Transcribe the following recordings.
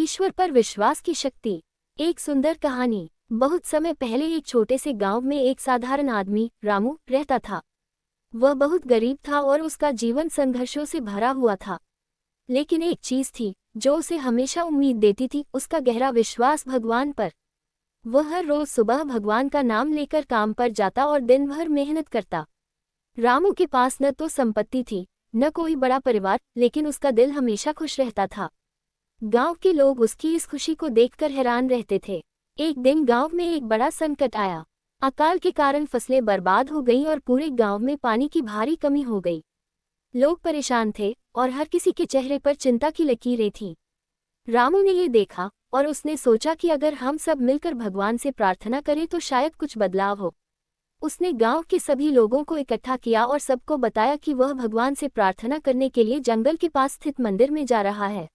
ईश्वर पर विश्वास की शक्ति। एक सुंदर कहानी। बहुत समय पहले एक छोटे से गांव में एक साधारण आदमी रामू रहता था। वह बहुत गरीब था और उसका जीवन संघर्षों से भरा हुआ था। लेकिन एक चीज थी जो उसे हमेशा उम्मीद देती थी, उसका गहरा विश्वास भगवान पर। वह हर रोज सुबह भगवान का नाम लेकर काम पर जाता और दिन भर मेहनत करता। रामू के पास न तो संपत्ति थी, न कोई बड़ा परिवार, लेकिन उसका दिल हमेशा खुश रहता था। गांव के लोग उसकी इस खुशी को देखकर हैरान रहते थे। एक दिन गांव में एक बड़ा संकट आया। अकाल के कारण फसलें बर्बाद हो गईं और पूरे गांव में पानी की भारी कमी हो गई। लोग परेशान थे और हर किसी के चेहरे पर चिंता की लकीरें थीं। रामू ने ये देखा और उसने सोचा कि अगर हम सब मिलकर भगवान से प्रार्थना करें तो शायद कुछ बदलाव हो। उसने गांव के सभी लोगों को इकट्ठा किया और सबको बताया कि वह भगवान से प्रार्थना करने के लिए जंगल के पास स्थित मंदिर में जा रहा है।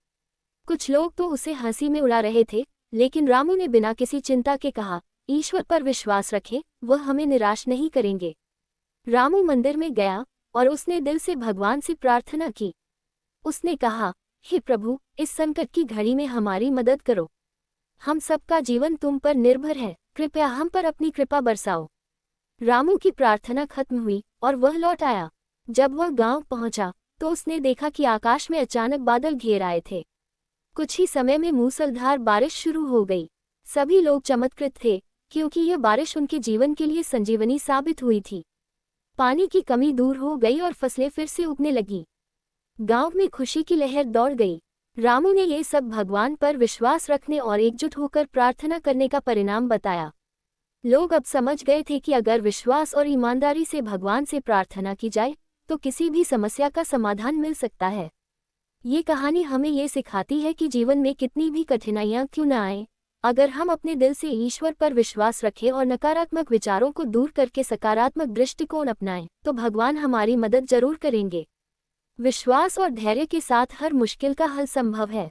कुछ लोग तो उसे हंसी में उड़ा रहे थे, लेकिन रामू ने बिना किसी चिंता के कहा, ईश्वर पर विश्वास रखें, वह हमें निराश नहीं करेंगे। रामू मंदिर में गया और उसने दिल से भगवान से प्रार्थना की। उसने कहा, हे प्रभु, इस संकट की घड़ी में हमारी मदद करो। हम सबका जीवन तुम पर निर्भर है, कृपया हम पर अपनी कृपा बरसाओ। रामू की प्रार्थना खत्म हुई और वह लौट आया। जब वह गांव पहुंचा तो उसने देखा कि आकाश में अचानक बादल घेर आए थे। कुछ ही समय में मूसलाधार बारिश शुरू हो गई। सभी लोग चमत्कृत थे, क्योंकि यह बारिश उनके जीवन के लिए संजीवनी साबित हुई थी। पानी की कमी दूर हो गई और फसलें फिर से उगने लगीं। गांव में खुशी की लहर दौड़ गई। रामू ने ये सब भगवान पर विश्वास रखने और एकजुट होकर प्रार्थना करने का परिणाम बताया। लोग अब समझ गए थे कि अगर विश्वास और ईमानदारी से भगवान से प्रार्थना की जाए तो किसी भी समस्या का समाधान मिल सकता है। ये कहानी हमें ये सिखाती है कि जीवन में कितनी भी कठिनाइयां क्यों न आए, अगर हम अपने दिल से ईश्वर पर विश्वास रखें और नकारात्मक विचारों को दूर करके सकारात्मक दृष्टिकोण अपनाएं, तो भगवान हमारी मदद जरूर करेंगे। विश्वास और धैर्य के साथ हर मुश्किल का हल संभव है।